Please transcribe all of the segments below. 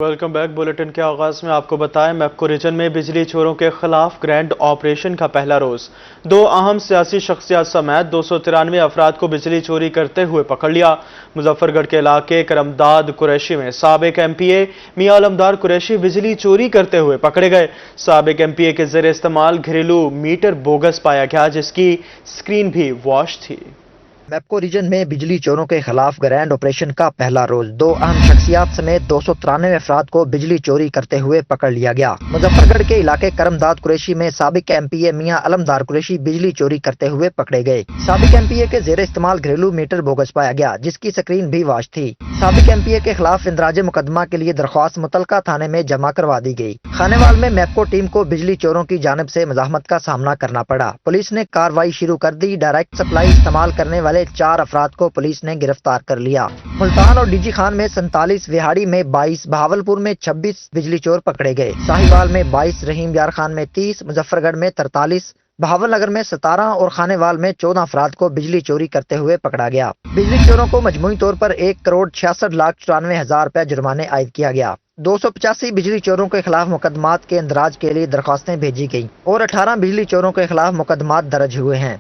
Welcome back. Bulletin کے آغاز میں آپ کو بتائیں، میپکو ریجن میں بجلی چوروں کے خلاف گرینڈ آپریشن کا پہلا روز 2 اہم سیاسی شخصیات سمیت 293 افراد کو بجلی چوری کرتے ہوئے پکڑ لیا۔ مظفر گڑھ کے علاقے کرمداد قریشی میں سابق ایم پی اے میاں علمدار قریشی بجلی چوری کرتے ہوئے پکڑے گئے۔ سابق ایم پی اے کے زیر استعمال گھریلو میٹر بوگس پایا گیا، جس کی سکرین بھی واش تھی۔ میپکو ریجن میں بجلی چوروں کے خلاف گرینڈ آپریشن کا پہلا روز 2 اہم شخصیات سمیت 293 افراد کو بجلی چوری کرتے ہوئے پکڑ لیا گیا۔ مظفر گڑھ کے علاقے کرمداد قریشی میں سابق ایم پی اے میاں علمدار قریشی بجلی چوری کرتے ہوئے پکڑے گئے۔ سابق ایم پی اے کے زیر استعمال گھریلو میٹر بوگس پایا گیا، جس کی سکرین بھی واش تھی۔ سابق ایم پی اے کے خلاف اندراج مقدمہ کے لیے درخواست متعلقہ تھانے میں جمع کروا دی گئی۔ خانیوال میں میپکو ٹیم کو بجلی چوروں کی جانب سے مزاحمت کا سامنا کرنا پڑا۔ پولیس نے کارروائی شروع کر دی۔ ڈائریکٹ سپلائی استعمال کرنے والے 4 افراد کو پولیس نے گرفتار کر لیا۔ ملتان اور ڈی جی خان میں 47، وہاڑی میں 22، بہاولپور میں 26 بجلی چور پکڑے گئے۔ ساہیوال میں 22، رحیم یار خان میں 30، مظفر گڑھ میں 43، بہاول نگر میں 17 اور خانیوال میں 14 افراد کو بجلی چوری کرتے ہوئے پکڑا گیا۔ بجلی چوروں کو مجموعی طور پر 1,66,94,000 روپے جرمانے عائد کیا گیا۔ 285 بجلی چوروں کے خلاف مقدمات کے اندراج کے لیے درخواستیں بھیجی گئیں اور 18 بجلی چوروں کے خلاف مقدمات درج ہوئے ہیں۔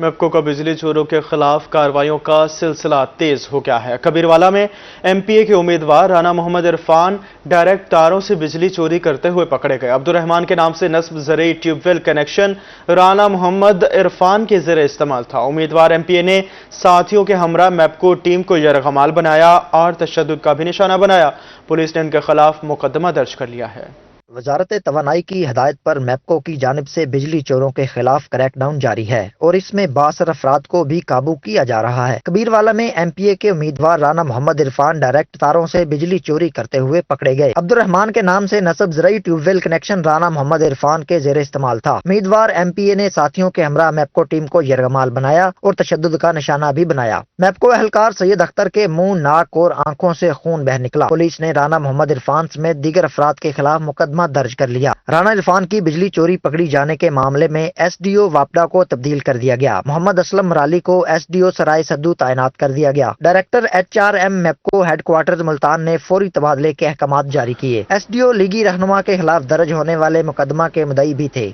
میپکو کا بجلی چوروں کے خلاف کارروائیوں کا سلسلہ تیز ہو گیا ہے۔ کبیروالا میں ایم پی اے کے امیدوار رانا محمد عرفان ڈائریکٹ تاروں سے بجلی چوری کرتے ہوئے پکڑے گئے۔ عبدالرحمان کے نام سے نصب زرعی ٹیوب ویل کنیکشن رانا محمد عرفان کے زیر استعمال تھا۔ امیدوار ایم پی اے نے ساتھیوں کے ہمراہ میپکو ٹیم کو یرغمال بنایا اور تشدد کا بھی نشانہ بنایا۔ پولیس نے ان کے خلاف مقدمہ درج کر لیا ہے۔ وزارت توانائی کی ہدایت پر میپکو کی جانب سے بجلی چوروں کے خلاف کریک ڈاؤن جاری ہے اور اس میں 62 افراد کو بھی قابو کیا جا رہا ہے۔ کبیروالا میں ایم پی اے کے امیدوار رانا محمد عرفان ڈائریکٹ تاروں سے بجلی چوری کرتے ہوئے پکڑے گئے۔ عبدالرحمان کے نام سے نصب زرعی ٹیوب ویل کنیکشن رانا محمد عرفان کے زیر استعمال تھا۔ امیدوار ایم پی اے نے ساتھیوں کے ہمراہ میپکو ٹیم کو یرغمال بنایا اور تشدد کا نشانہ بھی بنایا۔ میپکو اہلکار سید اختر کے منہ، ناک اور آنکھوں سے خون بہہ نکلا۔ پولیس نے رانا محمد عرفان سمیت دیگر افراد کے خلاف مقدمہ درج کر لیا۔ رانا عرفان کی بجلی چوری پکڑی جانے کے معاملے میں ایس ڈی او واپڈا کو تبدیل کر دیا گیا۔ محمد اسلم مرالی کو ایس ڈی او سرائے سدو تعینات کر دیا گیا۔ Director H R M MEPCO head quarter Multan نے فوری تبادلے کے احکامات جاری کیے۔ ایس ڈی او لیگی رہنما کے خلاف درج ہونے والے مقدمہ کے مدعی بھی تھے۔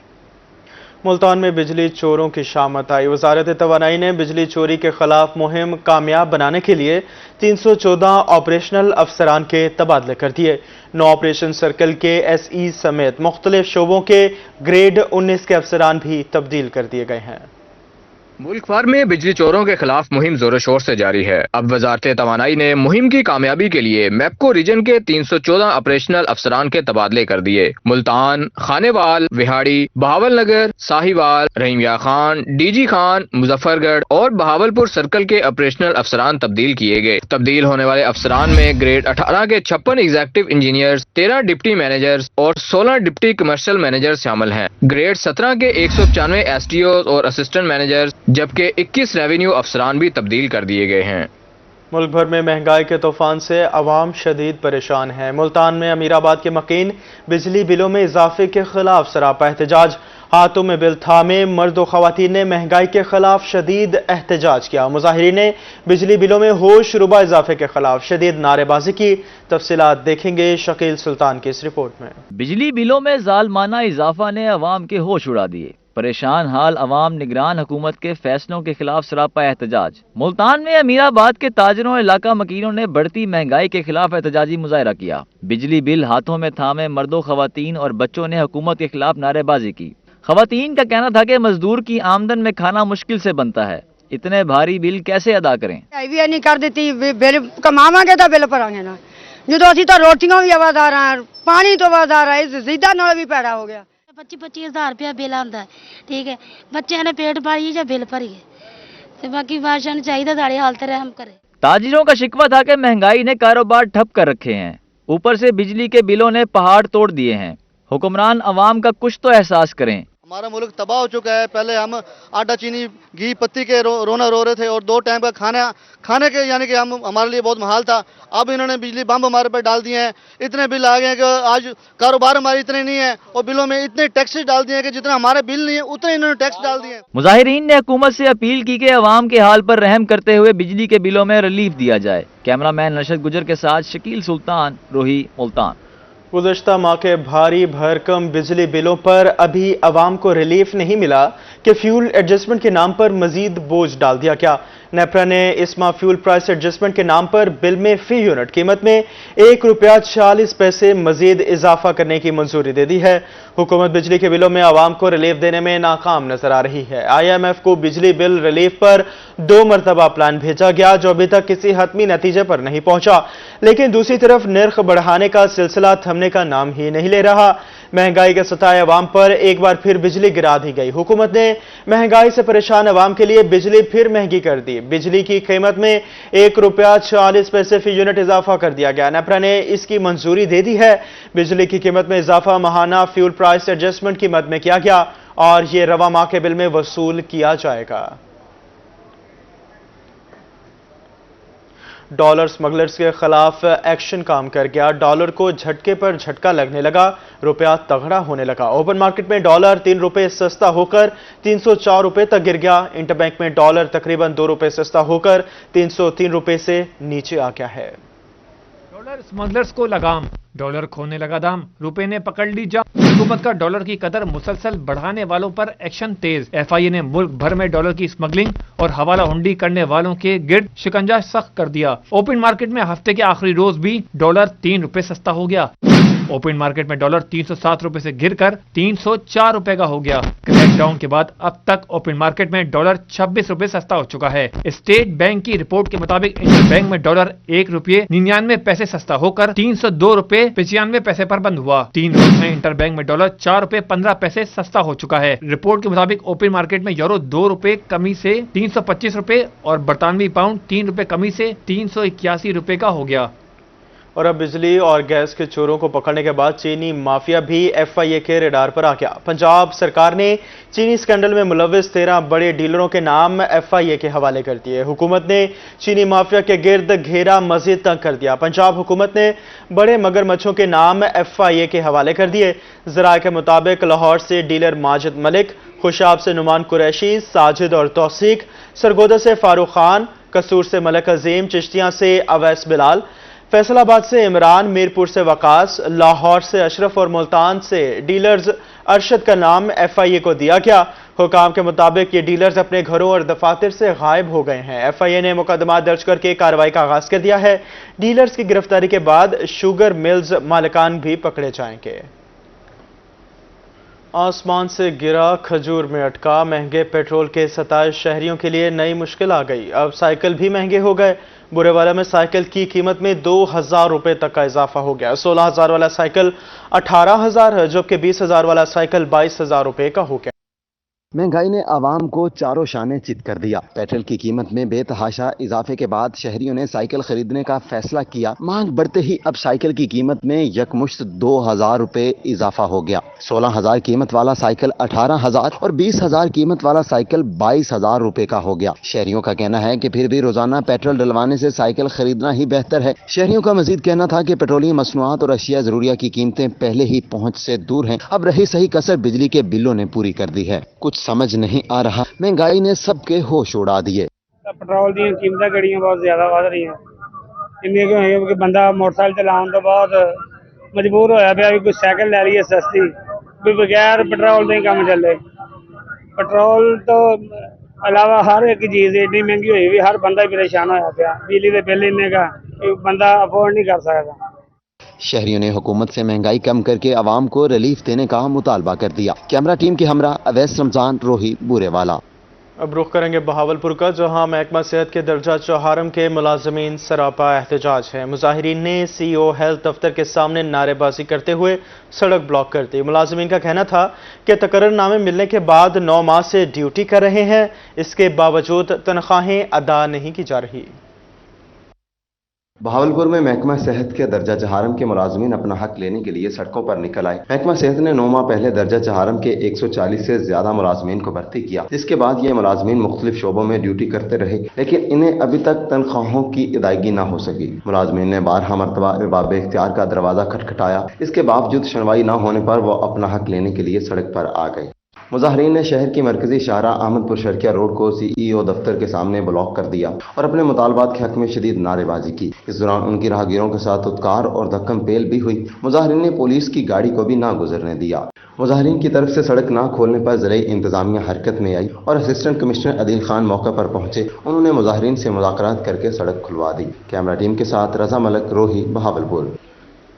ملتان میں بجلی چوروں کی شامت آئی۔ وزارت توانائی نے بجلی چوری کے خلاف مہم کامیاب بنانے کے لیے 314 آپریشنل افسران کے تبادلے کر دیے۔ 9 آپریشن سرکل کے ایس ای سمیت مختلف شعبوں کے گریڈ 19 کے افسران بھی تبدیل کر دیے گئے ہیں۔ ملک بھر میں بجلی چوروں کے خلاف مہم زور و شور سے جاری ہے۔ اب وزارت توانائی نے مہم کی کامیابی کے لیے میپکو ریجن کے 314 آپریشنل افسران کے تبادلے کر دیے۔ ملتان، خانیوال، وہاڑی، بہاول نگر، ساہیوال، رحیم یار خان، ڈی جی خان، مظفر گڑھ اور بہاولپور سرکل کے آپریشنل افسران تبدیل کیے گئے۔ تبدیل ہونے والے افسران میں گریڈ 18 کے 56 ایگزیکٹو انجینئرز، 13 ڈپٹی مینیجرز اور 16 ڈپٹی کمرشل مینیجرز شامل ہیں۔ گریڈ 17 کے 195 ایس ٹی اوز اور اسسٹنٹ مینیجرز جبکہ 21 ریونیو افسران بھی تبدیل کر دیے گئے ہیں۔ ملک بھر میں مہنگائی کے طوفان سے عوام شدید پریشان ہے۔ ملتان میں امیر آباد کے مکین بجلی بلوں میں اضافے کے خلاف سراپا احتجاج۔ ہاتھوں میں بل تھامے مرد و خواتین نے مہنگائی کے خلاف شدید احتجاج کیا۔ مظاہرین نے بجلی بلوں میں ہوش ربا اضافے کے خلاف شدید نعرے بازی کی۔ تفصیلات دیکھیں گے شکیل سلطان کی اس رپورٹ میں۔ بجلی بلوں میں ظالمانہ اضافہ نے عوام کے ہوش اڑا دیے۔ پریشان حال عوام نگران حکومت کے فیصلوں کے خلاف سراپا احتجاج۔ ملتان میں امیر آباد کے تاجروں اور علاقہ مکینوں نے بڑھتی مہنگائی کے خلاف احتجاجی مظاہرہ کیا۔ بجلی بل ہاتھوں میں تھامے مردوں، خواتین اور بچوں نے حکومت کے خلاف نعرے بازی کی۔ خواتین کا کہنا تھا کہ مزدور کی آمدن میں کھانا مشکل سے بنتا ہے، اتنے بھاری بل کیسے ادا کریں۔ نہیں کر دیتی بل کماواں گے تو بل بھراں گے نا، جدوں اسی تو روٹیاں بھی آواز آ رہا ہے، پانی تو آواز آ رہا ہے، سیدھا نال بھی پیڑا ہو گیا۔ 25,000 روپیہ بل آتا ہے، ٹھیک ہے، بچے نے پیٹ پالیے یا بل بھریے، تو باقی بادشاہ نے چاہیے ساری حالت رحم کرے۔ تاجروں کا شکوہ تھا کہ مہنگائی نے کاروبار ٹھپ کر رکھے ہیں، اوپر سے بجلی کے بلوں نے پہاڑ توڑ دیے ہیں۔ حکمران عوام کا کچھ تو احساس کریں۔ हमारा मुल्क तबाह हो चुका है। पहले हम आटा चीनी घी पत्ती के रोना रो रहे थे और 2 टाइम का खाने के यानी कि हमारे लिए बहुत महाल था। अब इन्होंने बिजली बम हमारे पर डाल दिए हैं। इतने बिल आ गए हैं कि आज कारोबार हमारे इतने नहीं है और बिलों में इतने टैक्सेस डाल दिए हैं कि जितना हमारे बिल नहीं है उतने इन्होंने टैक्स डाल दिए हैं। मुजाहिरीन ने हुकूमत से अपील की कि अवाम के हाल पर रहम करते हुए बिजली के बिलों में रिलीफ दिया जाए। कैमरामैन नशद गुजर के साथ शकील सुल्तान, रोही, मुल्तान। गुज़श्ता माह के भारी भरकम बिजली बिलों पर अभी अवाम को रिलीफ नहीं मिला कि फ्यूल एडजस्टमेंट के नाम पर मजीद बोझ डाल दिया गया। नेपरा ने इस माह फ्यूल प्राइस एडजस्टमेंट के नाम पर बिल में फी यूनिट कीमत में ₹1.40 मजीद इजाफा करने की मंजूरी दे दी है। हुकूमत बिजली के बिलों में आवाम को रिलीफ देने में नाकाम नजर आ रही है। IMF को बिजली बिल रिलीफ पर 2 मरतबा प्लान भेजा गया जो अभी तक किसी हतमी नतीजे पर नहीं पहुंचा, लेकिन दूसरी तरफ निर्ख बढ़ाने का सिलसिला थमने का नाम ही नहीं ले रहा। महंगाई के सताए अवाम पर एक बार फिर बिजली गिरा दी गई। हुकूमत ने महंगाई से परेशान अवाम के लिए बिजली फिर महंगी कर दी। बिजली की कीमत में ₹1.40 फी यूनिट इजाफा कर दिया गया। नेपरा ने इसकी मंजूरी दे दी है। बिजली की कीमत में इजाफा माहाना फ्यूल प्राइस एडजस्टमेंट की मद में किया गया और ये रवा माह के बिल में वसूल किया जाएगा। डॉलर स्मगलर्स के खिलाफ एक्शन काम कर गया। डॉलर को झटके पर झटका लगने लगा, रुपया तगड़ा होने लगा। ओपन मार्केट में डॉलर ₹3 सस्ता होकर ₹304 तक गिर गया। इंटरबैंक में डॉलर तकरीबन ₹2 सस्ता होकर ₹303 से नीचे आ गया है। डॉलर स्मगलर्स को लगाम, डॉलर खोने लगा दाम, रुपए ने पकड़ ली जान। हुकूमत का डॉलर की कदर मुसलसल बढ़ाने वालों पर एक्शन तेज। FIA ने मुल्क भर में डॉलर की स्मगलिंग और हवाला हुंडी करने वालों के गिर्द शिकंजा सख्त कर दिया। ओपन मार्केट में हफ्ते के आखिरी रोज भी डॉलर ₹3 सस्ता हो गया। ओपन मार्केट में डॉलर ₹307 से गिरकर ₹304 का हो गया। क्रैकडाउन के बाद अब तक ओपन मार्केट में डॉलर ₹26 सस्ता हो चुका है। स्टेट बैंक की रिपोर्ट के मुताबिक इंटर बैंक में डॉलर ₹1.99 सस्ता होकर ₹302.95 पर बंद हुआ। 3 रोज में इंटर बैंक में डॉलर ₹4.15 सस्ता हो चुका है। रिपोर्ट के मुताबिक ओपन मार्केट में यूरो ₹2 कमी से ₹325 और बरतानवी पाउंड ₹3 कमी से ₹381 का हो गया। और अब बिजली और गैस के चोरों को पकड़ने के बाद चीनी माफिया भी FIA के रडार पर आ गया। पंजाब सरकार ने चीनी स्कैंडल में मुलविस 13 बड़े डीलरों के नाम FIA के हवाले कर दिए। हुकूमत ने चीनी माफिया के गिर्द घेरा मजीद तंग कर दिया। पंजाब हुकूमत ने बड़े मगरमच्छों के नाम FIA के हवाले कर दिए। ज़राए के मुताबिक लाहौर से डीलर माजिद मलिक, खुशाब से नुमान कुरैशी, साजिद और तौसीक, सरगोदा से फारूक खान, कसूर से मलिक अजीम, चिश्तियां से अवैस बिलाल, फैसलाबाद से इमरान, मीरपुर से वकास, लाहौर से अशरफ और मुल्तान से डीलर्स अरशद का नाम FIA को दिया गया। हुकाम के मुताबिक ये डीलर्स अपने घरों और दफातर से गायब हो गए हैं। FIA ने मुकदमा दर्ज करके कार्रवाई का आगाज कर दिया है। डीलर्स की गिरफ्तारी के बाद शुगर मिल्स मालिकान भी पकड़े जाएंगे। आसमान से गिरा खजूर में अटका, महंगे पेट्रोल के सताए शहरियों के लिए नई मुश्किल आ गई। अब साइकिल भी महंगे हो गए। बुरेवाला में साइकिल की कीमत में ₹2000 तक का इजाफा हो गया। 16,000 वाला साइकिल 18,000 है, जबकि 20,000 वाला साइकिल ₹22,000 का हो गया। महंगाई ने आवाम को चारों शाने चित कर दिया। पेट्रोल की कीमत में बेतहाशा इजाफे के बाद शहरियों ने साइकिल खरीदने का फैसला किया। मांग बढ़ते ही अब साइकिल की कीमत में यकमुश्त ₹2000 इजाफा हो गया। 16,000 कीमत वाला साइकिल 18,000 और 20,000 कीमत वाला साइकिल ₹22,000 का हो गया। शहरियों का कहना है कि फिर भी रोजाना पेट्रोल डलवाने से साइकिल खरीदना ही बेहतर है। शहरियों का मजीद कहना था कि पेट्रोलियम मसनूआत और अशिया जरूरिया की कीमतें पहले ही पहुंच से दूर हैं। अब रही सही कसर बिजली के बिलों ने पूरी कर दी है। कुछ समझ नहीं आ रहा, महंगाई ने सबके होश उड़ा दिए। पेट्रोल दी कीमतें गड़ियां बहुत ज्यादा बढ़ रही हैं। इन्नी क्यों है कि बंदा मोटरसाइकिल चलाने तो बहुत मजबूर होया पिया भी कोई साइकिल ले लीए सस्ती भी बगैर पेट्रोल दे काम चले। पेट्रोल तो अलावा हर एक चीज इतनी महंगी हुई भी हर बंदा परेशान होया पिया। बिजली के बिल इन्ने का बंदा अफोर्ड नहीं कर सकता। शहरियों ने हुकूमत से महंगाई कम करके आवाम को रिलीफ देने का मुतालबा कर दिया। कैमरा टीम के हमरा अवैस रमजान, रोही, बुरेवाला। अब रुख करेंगे बहावलपुर का, जहां महकमा सेहत के दर्जा चौहारम के मुलाजमीन सरापा एहतजाज है। मुजाहिरीन ने CEO हेल्थ दफ्तर के सामने नारेबाजी करते हुए सड़क ब्लॉक कर दी। मुलाजमीन का कहना था कि तकर्ररनामे मिलने के बाद 9 माह से ड्यूटी कर रहे हैं, इसके बावजूद तनख्वाहें अदा नहीं की जा रही। बहावलपुर में महकमा सेहत के दर्जा चहारम के मुलाजमीन अपना हक लेने के लिए सड़कों पर निकल आए। महकमा सेहत ने 9 माह पहले दर्जा चहारम के 140 से ज्यादा मुलाजमीन को भर्ती किया, जिसके बाद ये मुलाजमीन मुख्तलिफ शोबों में ड्यूटी करते रहे, लेकिन इन्हें अभी तक तनख्वाहों की अदायगी न हो सकी। मुलाजमीन ने 12 मरतबा अरबाब इख्तियार का दरवाजा खटखटाया, इसके बावजूद सुनवाई न होने पर वो अपना हक लेने के लिए सड़क पर आ गए। मुजाहरीन ने शहर की मरकजी शाहराह अहमदपुर शर्किया रोड को CEO दफ्तर के सामने ब्लॉक कर दिया और अपने मुतालबात के हक में शदीद नारेबाजी की। इस दौरान उनकी राहगीरों के साथ उत्कार और धक्कम पेल भी हुई। मुजाहरीन ने पुलिस की गाड़ी को भी ना गुजरने दिया। मुजाहरीन की तरफ से सड़क ना खोलने पर ज़िले इंतजामिया हरकत में आई और असिस्टेंट कमिश्नर अदील खान मौके पर पहुंचे। उन्होंने मुजाहरीन से मुज़ाकरात करके सड़क खुलवा दी। कैमरा टीम के साथ Raza Malik, Rohi, Bahawalpur.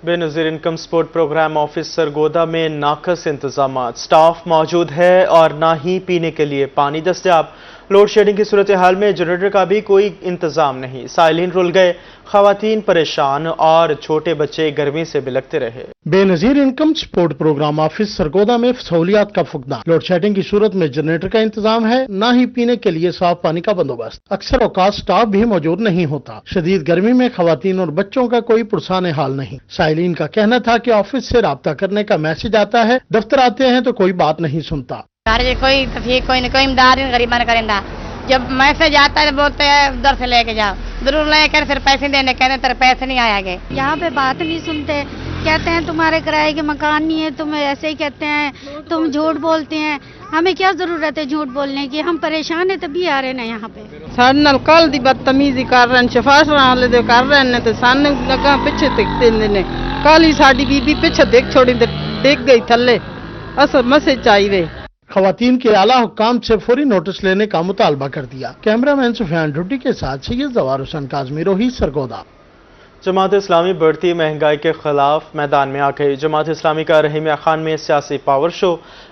Benazir income support programme office Sargodha में नाकस इंतजामात, स्टाफ मौजूद है और ना ही पीने के लिए पानी दस्तयाब। लोड शेडिंग की सूरत हाल में जनरेटर का भी कोई इंतजाम नहीं। साइलिन रुल गए, खवातीन परेशान और छोटे बच्चे गर्मी से बिलखते रहे। Benazir income support programme office Sargodha में सहूलियात का फुकदान। लोड शेडिंग की सूरत में जनरेटर का इंतजाम है, ना ही पीने के लिए साफ पानी का बंदोबस्त। अक्सर औकात स्टाफ भी मौजूद नहीं होता। शदीद गर्मी में खवातीन और बच्चों का कोई पुरसाने हाल नहीं। साइलिन का कहना था कि ऑफिस से राब्ता करने का मैसेज आता है, दफ्तर आते हैं तो कोई बात नहीं सुनता। कोई तफीक कोई इमदाद गरीबा करेंदा। जब मैसेज आता है बोलते हैं उधर से लेके जाओ, जरूर लेकर फिर पैसे देने कहते तेरे पैसे नहीं आएंगे। यहाँ पे बात नहीं सुनते, कहते हैं तुम्हारे किराए के मकान नहीं है, तुम ऐसे ही कहते हैं, तुम झूठ बोलते हैं। हमें क्या जरूरत है झूठ बोलने की, हम परेशान है तभी आ रहे ना यहाँ पे। साढ़े नाल कल दी बदतमीजी कर रहे हैं, सिफारिश वाले दे कर रहे हैं, तो सानू लगा पिछे दिखते ने। कल ही साडी बीबी पिछे देख छोड़ी देख गई थल्ले। असल मैसेज चाहिए। खवातीन के आला हुक्काम से फौरी नोटिस लेने का मुतालबा कर दिया। कैमरामैन सुफियान ढुड्डी के साथ सैयद जवार हुसैन काज़मी, रोही, सरगोदा। जमात इस्लामी बढ़ती महंगाई के खिलाफ मैदान में आ गई। जमात इस्लामी का रहीम खान में सियासी पावर शो।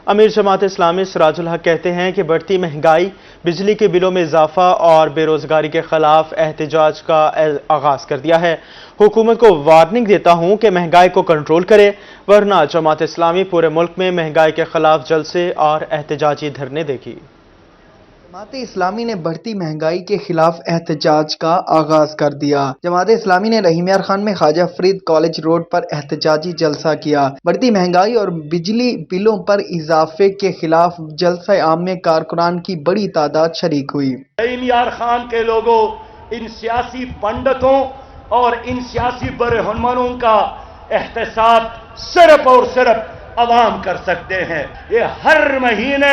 अमीर जमात इस्लामी सिराजुल हक कहते हैं कि बढ़ती महंगाई, बिजली के बिलों में इजाफा और बेरोजगारी के खिलाफ एहतजाज का आगाज कर दिया है। हुकूमत को वार्निंग देता हूं कि महंगाई को कंट्रोल करे, वरना जमात इस्लामी पूरे मुल्क में महंगाई के खिलाफ जलसे और एहतजाजी धरने देगी। जमात इस्लामी ने बढ़ती महंगाई के खिलाफ एहतजाज का आगाज कर दिया। जमात इस्लामी ने रहीम यार खान में ख्वाजा फरीद कॉलेज रोड पर एहतजाजी जलसा किया। बढ़ती महंगाई और बिजली बिलों पर इजाफे के खिलाफ जलसा आम में कारकुनान की बड़ी तादाद शरीक हुई। रहीम यार खान के लोगों, इन सियासी पंडितों और इन सियासी बरहमानों का एहतसाब सिर्फ और सिर्फ अवाम कर सकते हैं। ये हर महीने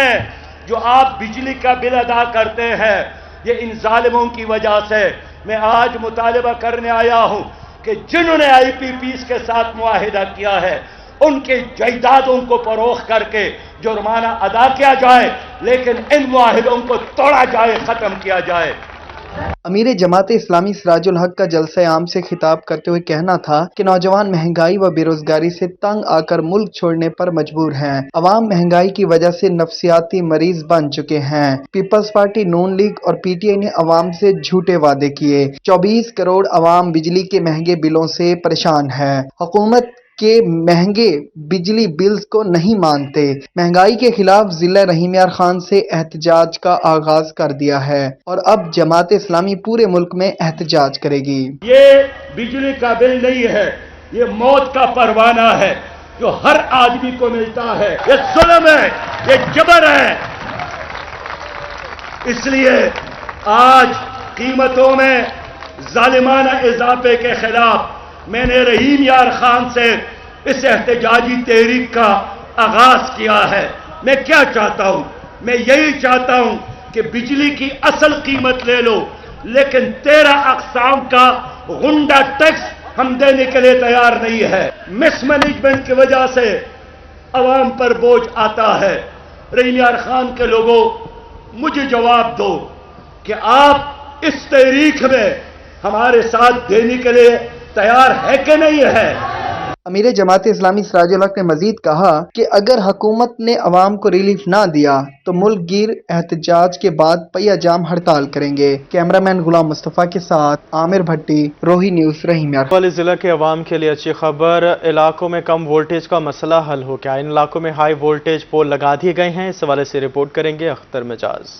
जो आप बिजली का बिल अदा करते हैं, ये इन जालिमों की वजह से। मैं आज मुतालबा करने आया हूं कि जिन्होंने IPPs के साथ मुआहिदा किया है, उनके जायदादों को फरोख्त करके जुर्माना अदा किया जाए, लेकिन इन मुआहिदों को तोड़ा जाए, खत्म किया जाए। अमीर जमात इस्लामी सिराजुल हक का जलसा आम से खिताब करते हुए कहना था कि नौजवान महंगाई व बेरोजगारी से तंग आकर मुल्क छोड़ने पर मजबूर हैं। अवाम महंगाई की वजह से नफसियाती मरीज बन चुके हैं। पीपल्स पार्टी, नून लीग और PTI ने अवाम से झूठे वादे किए। 24 करोड़ अवाम बिजली के महंगे बिलों से परेशान है। हुकूमत के महंगे बिजली बिल्स को नहीं मानते। महंगाई के खिलाफ जिला रहीम यार खान से एहतजाज का आगाज कर दिया है और अब जमात इस्लामी पूरे मुल्क में एहतजाज करेगी। ये बिजली का बिल नहीं है, ये मौत का परवाना है जो हर आदमी को मिलता है। ये जुल्म है, ये जबर है। इसलिए आज कीमतों में जालिमाना इजाफे के खिलाफ मैंने रहीम यार खान से इस एहतजाजी तहरीक का आगाज किया है। मैं क्या चाहता हूं? मैं यही चाहता हूं कि बिजली की असल कीमत ले लो, लेकिन 13 अक़साम का गुंडा टैक्स हम देने के लिए तैयार नहीं है। मिसमैनेजमेंट की वजह से अवाम पर बोझ आता है। रहीम यार खान के लोगों, मुझे जवाब दो कि आप इस तहरीक में हमारे साथ देने के लिए तैयार है कि नहीं है। अमीर जमात इस्लामी सिराजुल हक ने मजीद कहा कि अगर हुकूमत ने अवाम को रिलीफ ना दिया तो मुल्क गिर एहतजाज के बाद पहिया जाम हड़ताल करेंगे। कैमरामैन गुलाम मुस्तफ़ा के साथ आमिर भट्टी, रोही न्यूज़, रहीम यार। वाली जिला के अवाम के लिए अच्छी खबर, इलाकों में कम वोल्टेज का मसला हल हो गया। इन इलाकों में हाई वोल्टेज पोल लगा दिए गए हैं। इस हवाले से रिपोर्ट करेंगे अख्तर मिजाज।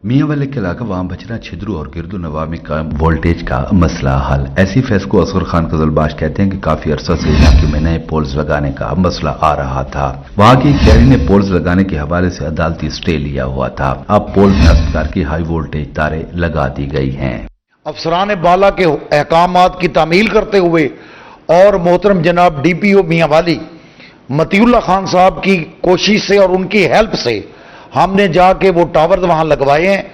मियां वाले के इलाका वहां बचना छिद्रू और गिरदो नवा में कम वोल्टेज का मसला हल। ऐसी फैस को असगर खान कजलबाश कहते हैं कि काफी अरसा से इलाके में नए पोल्स लगाने का मसला आ रहा था। वहां की शहरी ने पोल्स लगाने के हवाले से अदालती स्टे लिया हुआ था। अब पोल्स में अस्पताल की हाई वोल्टेज तारें लगा दी गई हैं। अफसरान बाला के अहकामात की तामील करते हुए और मोहतरम जनाब DPO मियां वाली मतीउल्लाह खान साहब की कोशिश से और उनकी हेल्प से हमने जाके वो टावर्स वहां लगवाए हैं।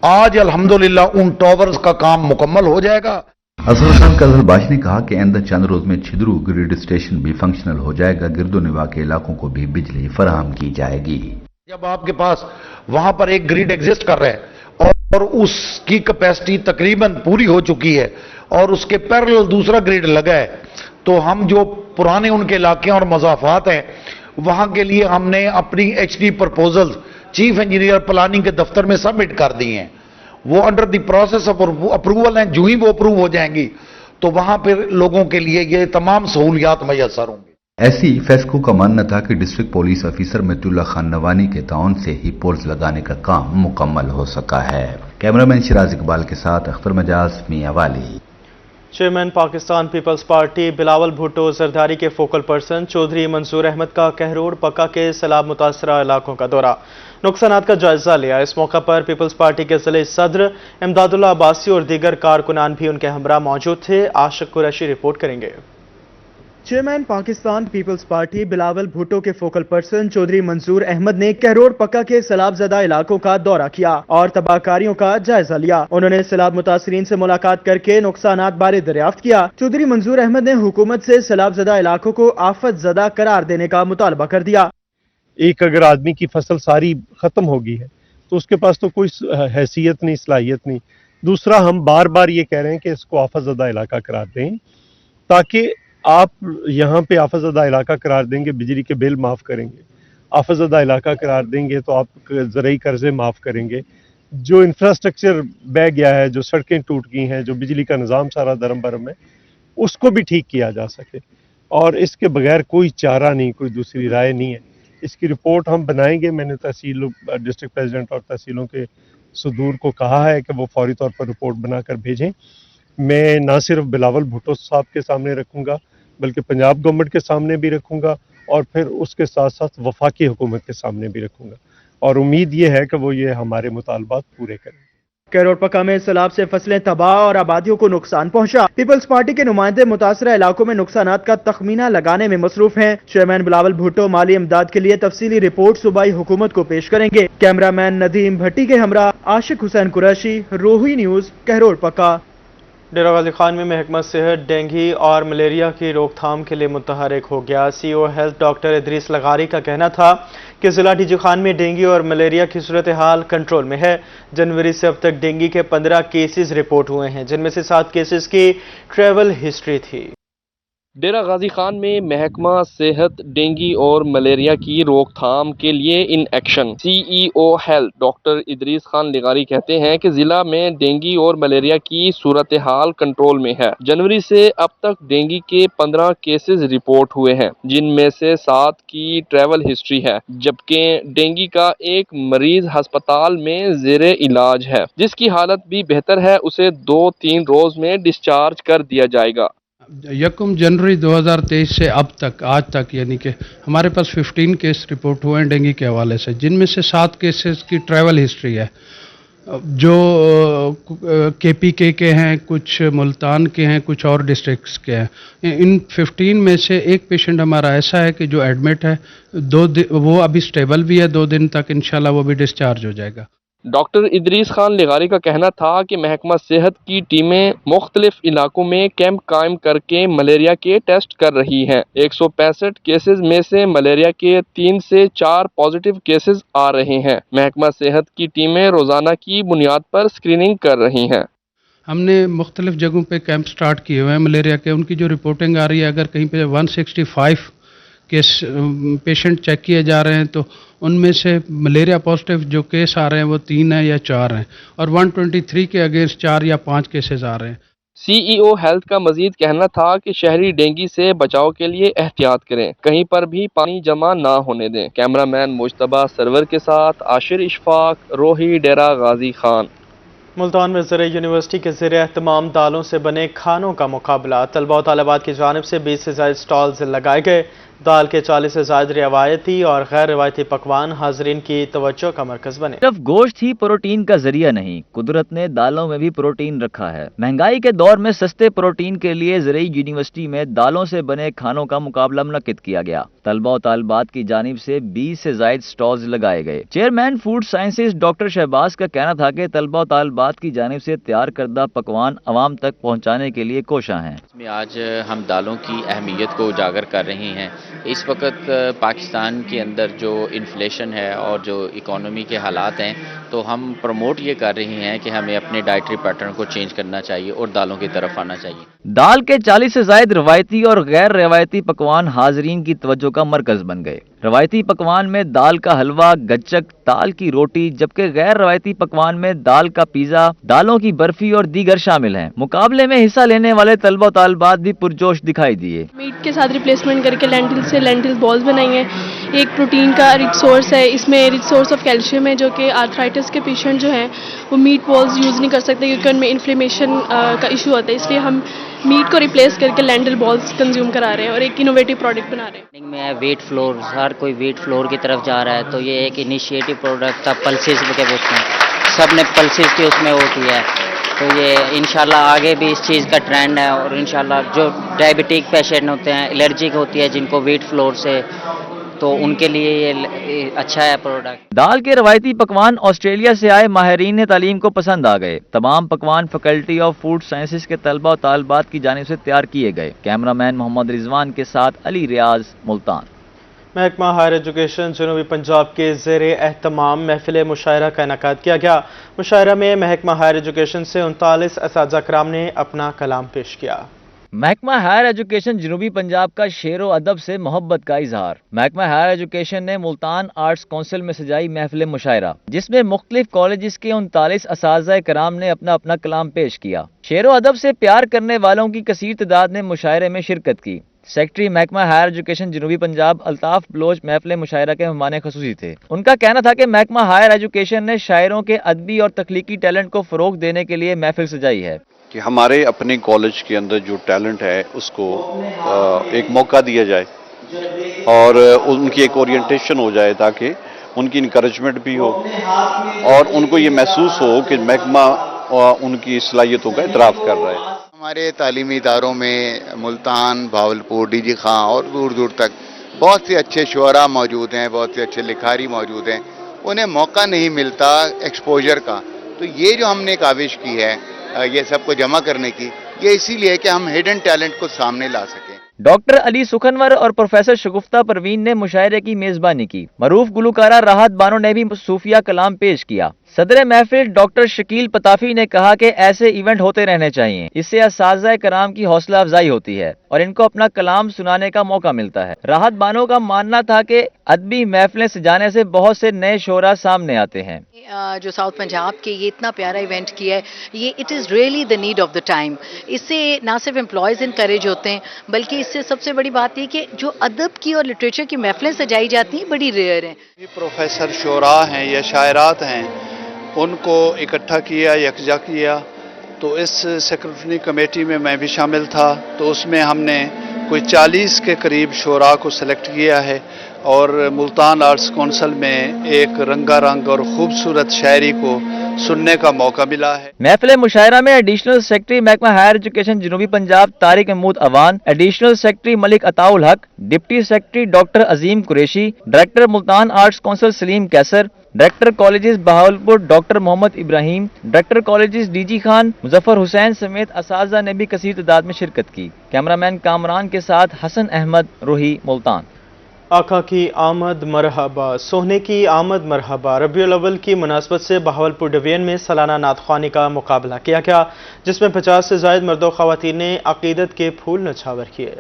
आज अल्हम्दुलिल्लाह उन टावर्स का काम मुकम्मल हो जाएगा। असगर खान कजलबाश ने कहा कि आइंदा चंद रोज में छिद्रू ग्रिड स्टेशन भी फंक्शनल हो जाएगा। गिरदो निवा के इलाकों को भी बिजली फराहम की जाएगी। जब आपके पास वहां पर एक ग्रिड एग्जिस्ट कर रहा है और उसकी कैपेसिटी तकरीबन पूरी हो चुकी है और उसके पैरेलल दूसरा ग्रिड लगा है, तो हम जो पुराने उनके इलाके और मज़ाफात हैं वहां के लिए हमने अपनी HD proposal chief engineer planning के दफ्तर में सबमिट कर दी हैं। वो under the process of approval हैं। जो ही वो अप्रूव हो जाएंगी तो वहां पर लोगों के लिए ये तमाम सहूलियात मैसर होंगी। ऐसी फेस्को का मानना था कि district police officer Matiullah Khan Nawani के ताउन से ही पोल्स लगाने का काम मुकम्मल हो सका है। कैमरामैन शिराज इकबाल के साथ अख्तर मजाज, मियां वाली। चेयरमैन पाकिस्तान पीपल्स पार्टी बिलावल भुट्टो जरदारी के फोकल पर्सन चौधरी मंसूर अहमद का कहरोड़ पक्का के सैलाब मुतासरा इलाकों का दौरा, नुकसानात का जायजा लिया। इस मौका पर पीपल्स पार्टी के जिले सदर इमदादुल्लाह अब्बासी और दीगर कारकुनान भी उनके हमरा मौजूद थे। आशिक कुरैशी रिपोर्ट करेंगे। चेयरमैन पाकिस्तान पीपल्स पार्टी बिलावल भुट्टो के फोकल पर्सन चौधरी मंसूर अहमद ने कहरोड़ पक्का के सैलाबजदा इलाकों का दौरा किया और तबाहकारियों का जायजा लिया। उन्होंने सैलाब मुतासरीन से मुलाकात करके नुकसानात बारे दरियाफ्त किया। चौधरी मंसूर अहमद ने हुकूमत से सैलाबजदा इलाकों को आफत ज़दा करार देने का मुतालबा कर दिया। एक अगर आदमी की फसल सारी खत्म हो गई है तो उसके पास तो कोई हैसियत नहीं, सलाहियत नहीं। दूसरा, हम बार बार ये कह रहे हैं कि इसको आफतज़दा इलाका करार दें, ताकि आप यहाँ पे आफतज़दा इलाका करार देंगे, बिजली के बिल माफ़ करेंगे। आफतज़दा इलाका करार देंगे तो आप ज़रई कर्जे माफ़ करेंगे। जो इंफ्रास्ट्रक्चर बह गया है, जो सड़कें टूट गई हैं, जो बिजली का निज़ाम सारा दरम बरम है, उसको भी ठीक किया जा सके। और इसके बगैर कोई चारा नहीं, कोई दूसरी राय नहीं है। इसकी रिपोर्ट हम बनाएंगे। मैंने तहसील डिस्ट्रिक्ट प्रेसिडेंट और तहसीलों के सदूर को कहा है कि वो फौरी तौर पर रिपोर्ट बनाकर भेजें। मैं ना सिर्फ बिलावल भुट्टो साहब के सामने रखूंगा बल्कि पंजाब गवर्नमेंट के सामने भी रखूंगा और फिर उसके साथ साथ वफाकी हुकूमत के सामने भी रखूंगा। और उम्मीद ये है कि वो ये हमारे मुतालबात पूरे करें। कहरोड़ पक्का में सैलाब से फसलें तबाह और आबादियों को नुकसान पहुंचा। पीपल्स पार्टी के नुमाइंदे मुतासरा इलाकों में नुकसानात का तखमीना लगाने में मसरूफ हैं। चेयरमैन बिलावल भुट्टो माली इमदाद के लिए तफसीली रिपोर्ट सूबाई हुकूमत को पेश करेंगे। कैमरामैन नदीम भट्टी के हमरा आशिक हुसैन कुरैशी, रोही न्यूज, कहरोड़ पक्का। डेरा गाजी खान में महकमा सेहत डेंगू और मलेरिया की रोकथाम के लिए मुतहरिक हो गया। CEO हेल्थ डॉक्टर इदरीस लगारी का कहना था कि जिला डीजी खान में डेंगू और मलेरिया की सूरत हाल कंट्रोल में है। जनवरी से अब तक डेंगू के 15 केसेस रिपोर्ट हुए हैं, जिनमें से 7 केसेस की ट्रैवल हिस्ट्री थी। डेरा गाजी खान में महकमा सेहत डेंगू और मलेरिया की रोकथाम के लिए in action. CEO health doctor Idrees Khan लगारी कहते हैं कि जिला में डेंगू और मलेरिया की सूरत हाल कंट्रोल में है। जनवरी से अब तक डेंगू के 15 केसेस रिपोर्ट हुए हैं, जिनमें से 7 की ट्रैवल हिस्ट्री है, जबकि डेंगू का एक मरीज अस्पताल में जेरे इलाज है, जिसकी हालत भी बेहतर है। उसे 2-3 रोज में डिस्चार्ज कर दिया जाएगा। 1 जनवरी 2023 से अब तक आज तक यानी कि हमारे पास 15 केस रिपोर्ट हुए हैं डेंगू के हवाले से, जिनमें से 7 केसेस की ट्रैवल हिस्ट्री है, जो KPK के हैं, कुछ मुल्तान के हैं, कुछ और डिस्ट्रिक्ट्स के हैं। इन 15 में से एक पेशेंट हमारा ऐसा है कि जो एडमिट है, वो अभी स्टेबल भी है, 2 दिन तक इंशाल्लाह वो भी डिस्चार्ज हो जाएगा। डॉक्टर इदरीस खान लगारी का कहना था कि महकमा सेहत की टीमें मुख्तलिफ इलाकों में कैंप कायम करके मलेरिया के टेस्ट कर रही हैं। 165 केसेस में से मलेरिया के 3 से 4 पॉजिटिव केसेस आ रहे हैं। महकमा सेहत की टीमें रोजाना की बुनियाद पर स्क्रीनिंग कर रही हैं। हमने मुख्तलिफ जगहों पे कैंप स्टार्ट किए हुए हैं मलेरिया के। उनकी जो रिपोर्टिंग आ रही है, अगर कहीं पे 165 केस पेशेंट चेक किए जा रहे हैं तो उनमें से मलेरिया पॉजिटिव जो केस आ रहे हैं वो 3 है या 4 हैं, और 123 के अगेंस्ट 4 या 5 केसेस आ रहे हैं। CEO हेल्थ का मजीद कहना था कि शहरी डेंगू से बचाव के लिए एहतियात करें, कहीं पर भी पानी जमा ना होने दें। कैमरामैन मुश्तबा सरवर के साथ आशिर इशफाक, रोही, डेरा गाजी खान। मुल्तान में ज़र यूनिवर्सिटी के ज़ेर एहतमाम दालों से बने खानों का मुकाबला। तलबा और तालिबात की जानिब से 20 से ज़ायद स्टॉल्स लगाए गए। दाल के 40 से ज़ायद रिवायती और गैर रिवायती पकवान हाजरीन की तवज्जो का मरकज बने। सिर्फ गोश्त ही प्रोटीन का जरिया नहीं, कुदरत ने दालों में भी प्रोटीन रखा है। महंगाई के दौर में सस्ते प्रोटीन के लिए ज़र यूनिवर्सिटी में दालों से बने खानों का मुकाबला मुनक्किद किया गया। तलबा और तालिबात की जानिब से 20 से ज़ायद स्टॉल्स लगाए गए। Chairman food sciences doctor Shahbaz का कहना था कि तलबा और तालिबात की जानिब से तैयार करदा पकवान अवाम तक पहुँचाने के लिए कोशां हैं। इसमें आज हम दालों की अहमियत को उजागर कर रहे हैं। इस वक्त पाकिस्तान के अंदर जो इन्फ्लेशन है और जो इकोनॉमी के हालात हैं, तो हम प्रमोट ये कर रहे हैं कि हमें अपने डाइटरी पैटर्न को चेंज करना चाहिए और दालों की तरफ आना चाहिए। दाल के 40 से ज़ायद रवायती और गैर रवायती पकवान हाजरीन की तवज्जो का मरकज बन गए। रवायती पकवान में दाल का हलवा, गच्चक, दाल की रोटी, जबकि गैर रवायती पकवान में दाल का पिज़्ज़ा, दालों की बर्फी और दीगर शामिल हैं। मुकाबले में हिस्सा लेने वाले तलबा और तालिबात भी पुरजोश दिखाई दिए। मीट के साथ रिप्लेसमेंट करके लेंटिल बॉल्स बनाई हैं। एक प्रोटीन का रिच सोर्स है, इसमें रिच सोर्स ऑफ कैल्शियम है, जो कि आर्थराइटिस के पेशेंट जो हैं वो मीट बॉल्स यूज़ नहीं कर सकते क्योंकि उनमें इन्फ्लेमेशन का इशू होता है। इसलिए हम मीट को रिप्लेस करके लेंटिल बॉल्स कंज्यूम करा रहे हैं और एक इनोवेटिव प्रोडक्ट बना रहे हैं। में वेट फ्लोर, हर कोई वेट फ्लोर की तरफ जा रहा है, तो ये एक इनिशिएटिव प्रोडक्ट था पल्सेस के उसमें, सब ने पल्सेस की उसमें वो किया है। तो ये इंशाल्लाह आगे भी इस चीज़ का ट्रेंड है और इंशाल्लाह जो डायबिटिक पेशेंट होते हैं, एलर्जिक होती है जिनको वेट फ्लोर से, तो उनके लिए ये अच्छा है प्रोडक्ट। दाल के रवायती पकवान ऑस्ट्रेलिया से आए माहिरीन तालीम को पसंद आ गए। तमाम पकवान फैकल्टी ऑफ फूड साइंसेज के तलबा और तालिबात की जानिब से तैयार किए गए। कैमरामैन मोहम्मद रिजवान के साथ अली रियाज, मुल्तान। महकमा हायर एजुकेशन जनूबी पंजाब के ज़ेर एहतमाम महफिल मुशायरा का इनेकाद किया गया। मुशायरा में महकमा हायर एजुकेशन से 39 असातिज़ा कराम ने अपना कलाम पेश किया। महकमा हायर एजुकेशन जनूबी पंजाब का शेर व अदब से मोहब्बत का इजहार। महकमा हायर एजुकेशन ने मुल्तान आर्ट्स काउंसिल में सजाई महफिल मुशायरा, जिसमें मुख्तलिफ कॉलेज के 39 असातिज़ा कराम ने अपना अपना कलाम पेश किया। शेर व अदब से प्यार करने वालों की कसीर तादाद ने मुशायरे में शिरकत की। सेक्रेटरी महकमा हायर एजुकेशन जनूबी पंजाब अल्ताफ बलोच महफिल मुशायरा के मेहमान खुसूसी थे। उनका कहना था कि महकमा हायर एजुकेशन ने शायरों के अदबी और तख्लीकी टैलेंट को फरोग देने के लिए महफिल सजाई है कि हमारे अपने कॉलेज के अंदर जो टैलेंट है उसको एक मौका दिया जाए और उनकी एक ओरिएंटेशन हो जाए, ताकि उनकी इनकरेजमेंट भी हो और उनको ये महसूस हो कि महकमा उनकी सलाहियतों का इतराफ़ कर रहा है। हमारे तालीमी इदारों में मुल्तान, भावलपुर, डीजी खां और दूर दूर तक बहुत से अच्छे शुअरा मौजूद हैं, बहुत से अच्छे लिखारी मौजूद हैं। उन्हें मौका नहीं मिलता एक्सपोजर का, तो ये जो हमने काविश की है ये सबको जमा करने की, ये इसीलिए कि हम हिडन टैलेंट को सामने ला सकें। डॉक्टर अली सुखनवर और प्रोफेसर शगुफ्ता परवीन ने मुशायरे की मेजबानी की। मरूफ गुलकारा राहत बानो ने भी सूफिया कलाम पेश किया। सदर महफिल डॉक्टर शकील पताफी ने कहा कि ऐसे इवेंट होते रहने चाहिए, इससे असातिज़ा कराम की हौसला अफजाई होती है और इनको अपना कलाम सुनाने का मौका मिलता है। राहत बानो का मानना था कि अदबी महफिलें सजाने से बहुत से नए शोरा सामने आते हैं। जो साउथ पंजाब के ये इतना प्यारा इवेंट किया है, ये it is really the need of the time. इससे ना सिर्फ एम्प्लॉयज़ इनकरेज होते हैं, बल्कि इससे सबसे बड़ी बात ये कि जो अदब की और लिटरेचर की महफिलें सजाई जाती हैं बड़ी रेयर हैं। प्रोफेसर शोरा हैं या शायरात हैं, उनको इकट्ठा किया, यकजा किया। तो इस सेक्रेटरी कमेटी में मैं भी शामिल था, तो उसमें हमने कोई 40 के करीब शोरा को सेलेक्ट किया है और मुल्तान आर्ट्स काउंसिल में एक रंगारंग और खूबसूरत शायरी को सुनने का मौका मिला है। महफिल मुशायरा में एडिशनल सेक्रेटरी महकमा हायर एजुकेशन जनूबी Punjab Tariq Mahmood Awan, additional secretary Malik Ataul Haq, deputy secretary doctor Azeem Qureshi, director Multan arts council Saleem Qaiser, director colleges Bahawalpur doctor Muhammad Ibrahim, director colleges DG Khan, Muzaffar Hussain समेत असातिज़ा ने भी कसीर तादाद में शिरकत की। कैमरामैन कामरान के साथ हसन अहमद, रोही, मुल्तान। आका की आमद मरहबा, सोहने की आमद मरहबा। रबीउल अव्वल की मुनासबत से बहावलपुर डिवीजन में सालाना नातख्वानी का मुकाबला किया गया, जिसमें 50 से ज़ायद मर्दों ख़वातीन ने अक़ीदत के फूल नछावर किए।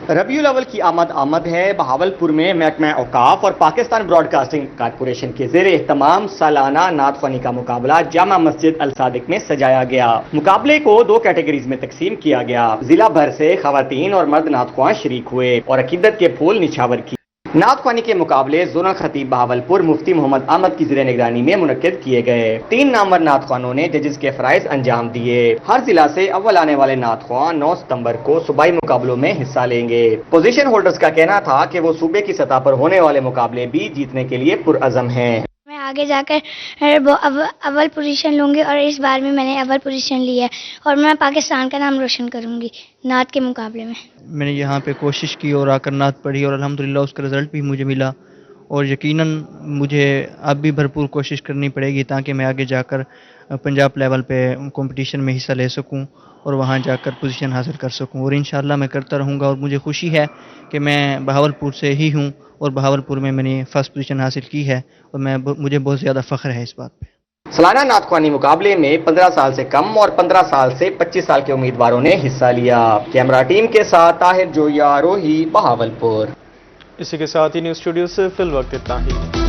रबीउल अव्वल की आमद है। बहावलपुर में महकमा औकाफ और पाकिस्तान ब्रॉडकास्टिंग कारपोरेशन के ज़ेरे एहतमाम सालाना नात ख्वानी का मुकाबला जामा मस्जिद अल सादिक में सजाया गया। मुकाबले को 2 कैटेगरीज में तकसीम किया गया। जिला भर से खवातीन और मर्द नात ख्वां शरीक हुए और अकीदत के फूल निछावर की। नात ख्वानी के मुकाबले जोनल खतीब बहावलपुर मुफ्ती मोहम्मद अहमद की ज़ेरे निगरानी में मुनक्किद किए गए। 3 नामवर नात ख्वानों ने जजेस के फराइज अंजाम दिए। हर जिला से अव्वल आने वाले नात ख्वां 9 सितंबर को सूबाई मुकाबलों में हिस्सा लेंगे। पोजीशन होल्डर्स का कहना था कि वो सूबे की सतह पर होने वाले मुकाबले भी जीतने के लिए पुरअज़म हैं। मैं आगे जाकर अव्वल पोजीशन लूंगी और इस बार भी मैंने अव्वल पोजीशन ली है और मैं पाकिस्तान का नाम रोशन करूंगी नात के मुकाबले में। मैंने यहाँ पे कोशिश की और आकर नात पढ़ी और अल्हम्दुलिल्लाह उसका रिज़ल्ट भी मुझे मिला और यकीनन मुझे अब भी भरपूर कोशिश करनी पड़ेगी ताकि मैं आगे जाकर पंजाब लेवल पे कंपटीशन में हिस्सा ले सकूं और वहाँ जाकर पोजीशन हासिल कर सकूं और इंशाअल्लाह मैं करता रहूँगा। और मुझे खुशी है कि मैं बहावलपुर से ही हूँ और बहावलपुर में मैंने फर्स्ट पोजीशन हासिल की है और मुझे बहुत ज़्यादा फ़ख्र है इस बात पे। सालाना नात ख्वानी मुकाबले में 15 साल से कम और 15 साल से 25 साल के उम्मीदवारों ने हिस्सा लिया। कैमरा टीम के साथ ताहिर जोया, रोही, बहावलपुर। इसी के साथ ही न्यूज़ स्टूडियो से फिल वक्त इतना ही।